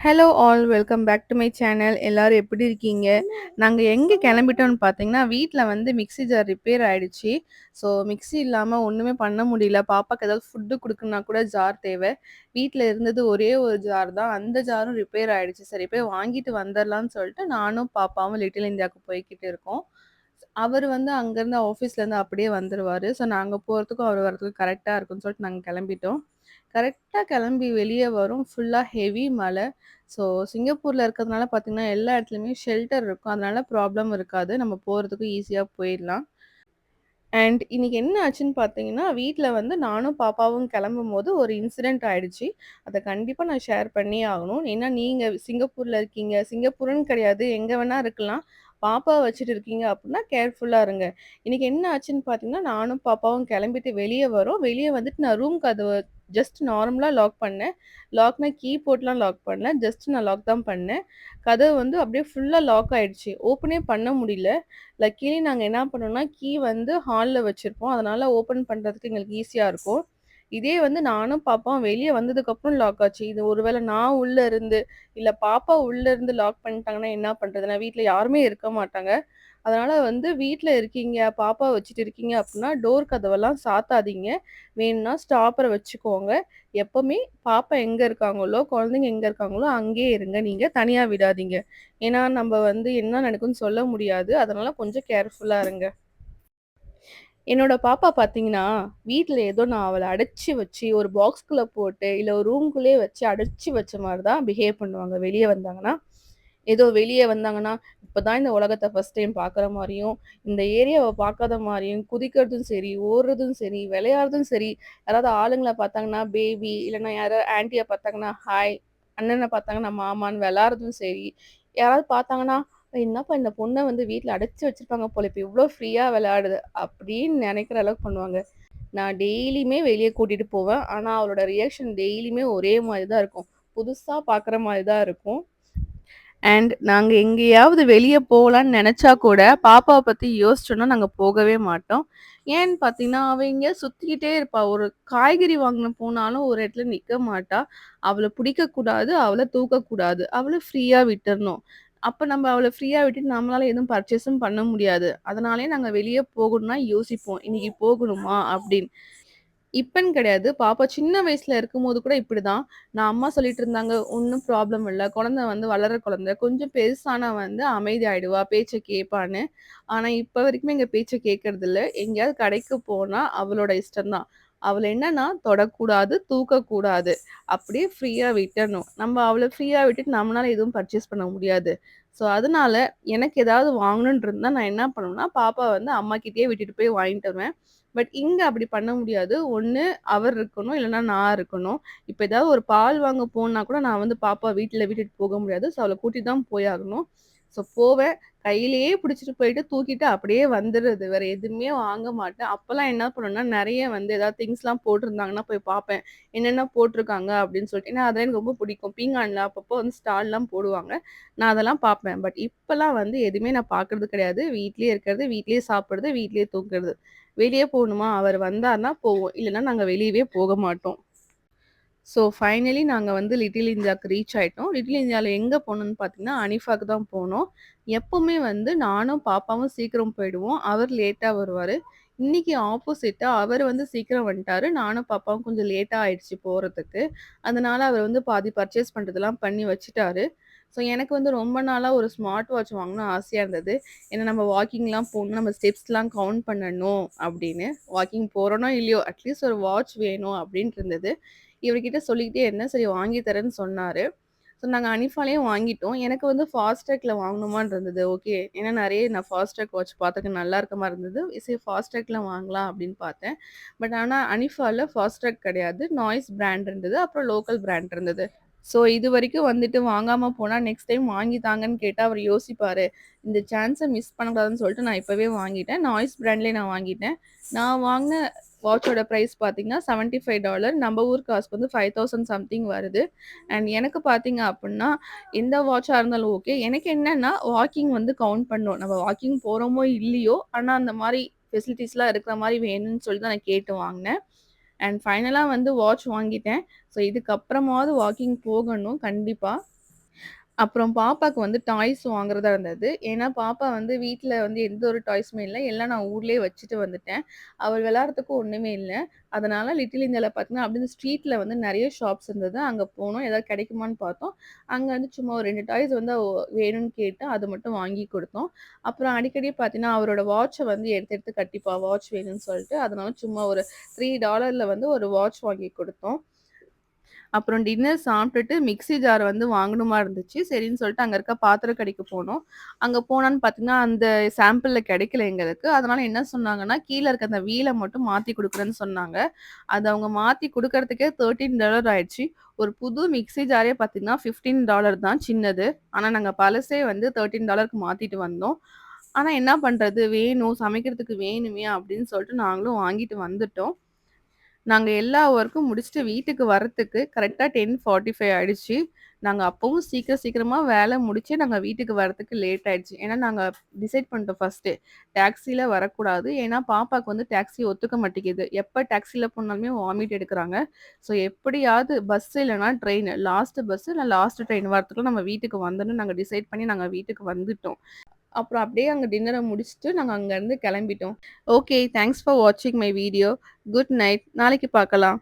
Hello all welcome back to my channel. எல்லாரும் எப்படி இருக்கீங்க? நாங்க எங்க கிளம்பிட்டோம்னு பார்த்தீங்கன்னா, வீட்ல வந்து மிக்ஸி ஜார் ரிப்பேர் ஆயிடுச்சு. ஸோ மிக்ஸி இல்லாம ஒண்ணுமே பண்ண முடியல. பாப்பாக்கு ஏதாவது ஃபுட்டு குடுக்கணும்னா கூட ஜார் தேவை. வீட்ல இருந்தது ஒரே ஒரு ஜார் தான். அந்த ஜாரும் ரிப்பேர் ஆயிடுச்சு. சரி போய் வாங்கிட்டு வந்துரலான்னு சொல்லிட்டு நானும் பாப்பாவும் லிட்டில் இந்தியாவுக்கு போய்க்கிட்டு இருக்கோம். அவரு வந்து அங்கருந்து ஆஃபீஸ்லேருந்து அப்படியே வந்துருவாரு. ஸோ நாங்க போறதுக்கும், அவரு வரதுக்கும் கரெக்ட்டா இருக்கும்னு சொல்லிட்டு நாங்க கிளம்பிட்டோம். கரெக்ட்டா கிளம்பி வெளிய வரோம். ஃபுல்லா ஹெவி மழை. ஸோ சிங்கப்பூர்ல இருக்கிறதுனால பார்த்தீங்கன்னா, எல்லா இடத்துலயுமே ஷெல்டர் இருக்கும். அதனால ப்ராப்ளம் இருக்காது. நம்ம போறதுக்கு ஈஸியா போயிடலாம். அண்ட் இன்னைக்கு என்ன ஆச்சுன்னு பார்த்தீங்கன்னா, வீட்ல வந்து நானும் பாப்பாவும் கிளம்பும்போது ஒரு இன்சிடென்ட் ஆயிடுச்சு. அத கண்டிப்பா நான் ஷேர் பண்ணியே ஆகணும். ஏன்னா நீங்க சிங்கப்பூர்ல இருக்கீங்க. சிங்கப்பூர்ன்னு கிடையாது. எங்க வேணா இருக்கலாம். பாப்பாவ வச்சுட்டு இருக்கீங்க அப்டின்னா கேர்ஃபுல்லா இருங்க. இன்னைக்கு என்ன ஆச்சுன்னு பார்த்தீங்கன்னா, நானும் பாப்பாவும் கிளம்பிட்டு வெளிய வரோம். வெளிய வந்துட்டு நான் ரூம் கதவ ஜஸ்ட் நார்மலா லாக் பண்ணேன். லாக்னா கீ போட்டுலாம் லாக் பண்ணல. ஜஸ்ட் நான் லாக் தான் பண்ணேன். கதவு வந்து அப்படியே ஃபுல்லா லாக் ஆயிடுச்சு. ஓப்பனே பண்ண முடியல. லக்கீலி நாங்க என்ன பண்ணோம்னா, கீ வந்து ஹால்ல வச்சிருப்போம். அதனால ஓப்பன் பண்றதுக்கு எங்களுக்கு ஈஸியா இருக்கும். இதே வந்து நானும் பாப்பாவும் வெளிய வந்ததுக்கப்புறம் லாக் ஆச்சு. இது ஒருவேள நான் உள்ள இருந்து, இல்ல பாப்பா உள்ள இருந்து லாக் பண்ணிட்டாங்கன்னா என்ன பண்றது? ஏன்னா வீட்ல யாருமே இருக்க மாட்டாங்க. அதனால வந்து வீட்ல இருக்கீங்க, பாப்பாவ வச்சுட்டு இருக்கீங்க அப்டின்னா, டோர் கதவெல்லாம் சாத்தாதீங்க. வேணும்னா ஸ்டாப்பர வச்சுக்கோங்க. எப்பவுமே பாப்பா எங்க இருக்காங்களோ, குழந்தைங்க எங்க இருக்காங்களோ, அங்கேயே இருங்க நீங்க. தனியா விடாதீங்க. ஏன்னா, நம்ப வந்து என்ன நடக்கும்னு சொல்ல முடியாது. அதனால கொஞ்சம் கேர்ஃபுல்லா இருங்க. என்னோட பாப்பா பார்த்தீங்கன்னா, வீட்ல ஏதோ நான் அவள அடைச்சு வச்சு, ஒரு பாக்ஸ்குள்ள போட்டு, இல்ல ஒரு ரூம்குள்ளேயே வச்சு அடைச்சு வச்ச மாரி தான் பிஹேவ் பண்ணுவாங்க. வெளிய வந்தாங்கன்னா. ஏதோ வெளிய வந்தாங்கன்னா, இப்பதான் இந்த உலகத்த ஃபர்ஸ்ட் டைம் பார்க்குற மாரியும், இந்த ஏரியாவ பார்க்காத மாரியும், குதிக்கிறதும் சரி, ஓடுறதும் சரி, விளையாடுறதும் சரி, யாராவது ஆளுங்கள பார்த்தாங்கன்னா பேபி, இல்லன்னா யாராவது ஆன்டிய பார்த்தாங்கன்னா ஹாய், அண்ணன பார்த்தாங்கன்னா மாமான்னு விளையாடுறதும் சரி, யாராவது பார்த்தாங்கன்னா, என்னப்பா இந்த பொண்ண வந்து வீட்ல அடைச்சு வச்சிருப்பாங்க போல, இப்ப இவ்ளோ ஃப்ரீயா விளையாடுது, அப்படின்னு நெனைக்கிற அளவுக்கு பண்ணுவாங்க. நான் டெய்லியுமே வெளிய கூட்டிட்டு போவேன். ஆனா, அவளோட ரியாக்ஷன் டெய்லியுமே ஒரே மாரி தான் இருக்கும். புதுசா பார்க்குற மாரி தான் இருக்கும். அண்ட் நாங்க எங்கேயாவது வெளிய போலான்னு நெனச்சா கூட, பாப்பாவ பத்தி யோசிச்சோம்னா நாங்க போகவே மாட்டோம். ஏன்னு பார்த்தீங்கன்னா, அவ எங்கேயாவது சுத்திக்கிட்டே இருப்பா. ஒரு காய்கறி வாங்க போனாலும் ஒரு இடத்துல நிக்க மாட்டா. அவள பிடிக்கக்கூடாது, அவள தூக்கக்கூடாது. அவள ஃப்ரீயா விட்டுறணும். அப்ப நம்ம அவள ஃப்ரீயா விட்டுட்டு நம்மளால எதுவும் பர்ச்சேஸும் பண்ண முடியாது. அதனாலயே நாங்க வெளிய போகணும்னா யோசிப்போம். இன்னைக்கு போகணுமா? அப்படின்னு. இப்பன்னு கிடையாது. பாப்பா சின்ன வயசுல இருக்கும்போது கூட இப்படிதான். நான் அம்மா சொல்லிட்டு இருந்தாங்க, "ஒண்ணும் ப்ராப்ளம் இல்ல. குழந்தை வந்து வளர்ற குழந்தை. கொஞ்சம் பெருசானா வந்து அமைதியாயிடுவா, பேச்ச கேட்பான்னு." ஆனா இப்ப வரைக்குமே எங்க பேச்ச கேட்கறதில்ல. எங்கேயாவது கடைக்கு போனா அவளோட இஷ்டம் தான். அவள என்னன்னா தொடக்கூடாது, தூக்கக்கூடாது. அப்படியே ஃப்ரீயா விட்டர்ணும். நம்ம அவள ஃப்ரீயா விட்டுட்டு நம்மளால எதுவும் பர்ச்சேஸ் பண்ண முடியாது. ஸோ அதனால எனக்கு ஏதாவது வாங்கணும்னு இருந்தா நான் என்ன பண்ணுவேன்னா, பாப்பாவ வந்து அம்மாகிட்டயே விட்டுட்டு போய் வாங்கிட்டு வருவேன். பட் இங்க அப்படி பண்ண முடியாது. ஒண்ணு அவர் இருக்கணும், இல்லன்னா நான் இருக்கணும். இப்ப ஏதாவது ஒரு பால் வாங்க போணுனா கூட நான் வந்து பாப்பாவ வீட்ல விட்டுட்டு போக முடியாது. ஸோ அவள கூட்டிட்டு தான் போய் ஆகணும். ஸோ போவேன். கையிலேயே பிடிச்சிட்டு போயிட்டு தூக்கிட்டு அப்படியே வந்துர்றது. வேற எதுவுமே வாங்க மாட்டேன். அப்பலாம் என்ன பண்ணுவேன்னா, நெறைய வந்து ஏதாவது திங்ஸ்லாம் போட்டிருந்தாங்கன்னா போய் பார்ப்பேன். என்னென்ன போட்டிருக்காங்க அப்படின்னு சொல்லிட்டு. ஏன்னா அதெல்லாம் எனக்கு ரொம்ப பிடிக்கும். பீங்கான்ல அப்பப்போ வந்து ஸ்டால்லாம் போடுவாங்க. நான் அதெல்லாம் பார்ப்பேன். பட் இப்பலாம் வந்து எதுவுமே நான் பார்க்கறது கிடையாது. வீட்லயே இருக்கிறது, வீட்லயே சாப்பிடுறது, வீட்லயே தூங்குறது. வெளிய போணுமா, அவர் வந்தார்னா போவோம். இல்லன்னா நாங்க வெளியவே போக மாட்டோம். ஸோ ஃபைனலி நாங்க வந்து லிட்டில் இந்தியாவுக்கு ரீச் ஆயிட்டோம். லிட்டில் இந்தியால எங்க போனோம்னு பார்த்தீங்கன்னா, அனிஃபாக்கு தான் போனோம். எப்பவுமே வந்து நானும் பாப்பாவும் சீக்கிரம் போயிடுவோம். அவர் லேட்டா வருவாரு. இன்னைக்கு ஆப்போசிட்டா அவர் வந்து சீக்கிரம் வந்துட்டாரு. நானும் பாப்பாவும் கொஞ்சம் லேட்டா ஆயிடுச்சு போறதுக்கு. அதனால அவர் வந்து பாதி பர்ச்சேஸ் பண்றதெல்லாம் பண்ணி வச்சுட்டாரு. ஸோ எனக்கு வந்து ரொம்ப நாளா ஒரு ஸ்மார்ட் வாட்ச் வாங்கணும்னு ஆசையா இருந்தது. ஏன்னா நம்ம வாக்கிங்லாம் போகணும், நம்ம ஸ்டெப்ஸ்லாம் கவுண்ட் பண்ணணும் அப்படின்னு. வாக்கிங் போறோனோ இல்லையோ, அட்லீஸ்ட் ஒரு வாட்ச் வேணும் அப்படின்ட்டு இருந்தது. இவர்கிட்ட சொல்லிக்கிட்டே இருந்தேன். சரி வாங்கி தரேன்னு சொன்னாரு. ஸோ நாங்க அனிஃபாலயும் வாங்கிட்டோம். எனக்கு வந்து ஃபாஸ்ட்ராக்ல வாங்கணுமான்னு இருந்தது. ஓகே. ஏன்னா நெறைய நான் ஃபாஸ்ட்ராக் வாட்ச் பார்த்துருக்கேன். நல்லா இருக்க மாரி இருந்தது. சரி ஃபாஸ்ட்ராக்ல வாங்கலாம் அப்படின்னு பார்த்தேன். பட் ஆனா அனிஃபால ஃபாஸ்ட்ராக் கிடையாது. நாய்ஸ் பிராண்ட் இருந்தது. அப்புறம் லோக்கல் பிராண்ட் இருந்தது. ஸோ இதுவரைக்கும் வந்துட்டு வாங்காம போனா, நெக்ஸ்ட் டைம் வாங்கி தாங்கன்னு கேட்டா அவரு யோசிப்பாரு. இந்த சான்ஸ மிஸ் பண்ணக்கூடாதுன்னு சொல்லிட்டு நான் இப்பவே வாங்கிட்டேன். நாய்ஸ் பிராண்ட்லயே நான் வாங்கிட்டேன். நான் வாங்குன வாட்சோட பிரைஸ் பார்த்தீங்கன்னா, $75 நம்ம ஊர் காசுக்கு வந்து 5000 சம்திங் வருது. அண்ட் எனக்கு பார்த்தீங்க அப்புட்ன்னா, எந்த வாட்சா இருந்தாலும் ஓகே. எனக்கு என்னன்னா, வாக்கிங் வந்து கவுண்ட் பண்ணணும். நம்ம வாக்கிங் போறோமோ, இல்லையோ, ஆனா அந்த மாரி ஃபெசிலிட்டீஸ்லாம் இருக்கிற மாரி வேணும்னு சொல்லி தான் நான் கேட்டு வாங்குனேன். அண்ட் ஃபைனலா வந்து வாட்ச் வாங்கிட்டேன். ஸோ இதுக்கப்புறமாவது வாக்கிங் போகணும் கண்டிப்பா. அப்புறம் பாப்பாக்கு வந்து டாய்ஸ் வாங்குறதா இருந்தது. ஏன்னா, பாப்பா வந்து வீட்ல வந்து எந்த ஒரு டாய்ஸுமே இல்ல. எல்லாம் நான் ஊர்லயே வச்சுட்டு வந்துட்டேன். அவள் விளையாடுறதுக்கு ஒண்ணுமே இல்ல. அதனால லிட்டில் இந்தியால பார்த்தீங்கன்னா, அப்படியே ஸ்ட்ரீட்ல வந்து நெறைய ஷாப்ஸ் இருந்தது. அங்க போனோம். ஏதாவது கிடைக்குமான்னு பார்த்தோம். அங்க வந்து சும்மா ஒரு 2 டாய்ஸ் வந்து வேணும்னு கேட்டு, அத மட்டும் வாங்கி குடுத்தோம். அப்புறம் அடிக்கடி பார்த்தீங்கன்னா, அவரோட வாட்ச வந்து எடுத்து எடுத்து கட்டிப்பா. வாட்ச் வேணும்னு சொல்லிட்டு, அதனால சும்மா ஒரு $3ல வந்து ஒரு வாட்ச் வாங்கி குடுத்தோம். அப்புறம் டின்னர் சாப்பிட்டுட்டு மிக்ஸி ஜார் வந்து வாங்கணுமா இருந்துச்சு. சரின்னு சொல்லிட்டு அங்க இருக்க பாத்திர கடைக்கு போனோம். அங்க போனோன்னு பார்த்தீங்கன்னா, அந்த சாம்பிள்ல கிடைக்கல எங்களுக்கு. அதனால என்ன சொன்னாங்கன்னா, கீழ இருக்க அந்த வீல மட்டும் மாத்தி குடுக்குறேன்னு சொன்னாங்க. அது அவங்க மாத்தி குடுக்கறதுக்கே $13 ஆயிடுச்சு. ஒரு புது மிக்ஸி ஜாரே பார்த்தீங்கன்னா, $15 தான் சின்னது. ஆனா நாங்க பழசே வந்து $13க்கு மாத்திட்டு வந்தோம். ஆனா என்ன பண்றது? வேணும், சமைக்கிறதுக்கு வேணுமே அப்படின்னு சொல்லிட்டு நாங்களும் வாங்கிட்டு வந்துட்டோம். நாங்க எல்லா ஒர்க்கும் முடிச்சுட்டு வீட்டுக்கு வரத்துக்கு கரெக்ட்டா 10:45 ஆயிடுச்சு. நாங்க அப்பவும் சீக்கிரமா வேல முடிச்சு நாங்க வீட்டுக்கு வரதுக்கு லேட் ஆயிடுச்சு. ஏன்னா, நாங்க டிசைட் பண்ணிட்டோம் ஃபர்ஸ்ட்டே. டாக்ஸில வரக்கூடாது. ஏன்னா, பாப்பாக்கு வந்து டாக்ஸி ஒத்துக்க மாட்டேங்குது. எப்ப டாக்ஸில போனாலுமே வாமிட் எடுக்குறாங்க. ஸோ, எப்படியாவது பஸ் இல்லன்னா ட்ரெயின். லாஸ்ட் பஸ் இல்ல லாஸ்ட் ட்ரெயின் வரதுக்குள்ள நம்ம வீட்டுக்கு வந்துரணும்னு நாங்க டிசைட் பண்ணி நாங்க வீட்டுக்கு வந்துட்டோம். அப்புறம் அப்படியே அங்க டின்னர முடிச்சுட்டு நாங்க அங்கருந்து கெளம்பிட்டோம். ஓகே. தேங்க்ஸ் ஃபார் வாட்சிங் மை வீடியோ. Good night. நாளைக்கு பார்க்கலாம்.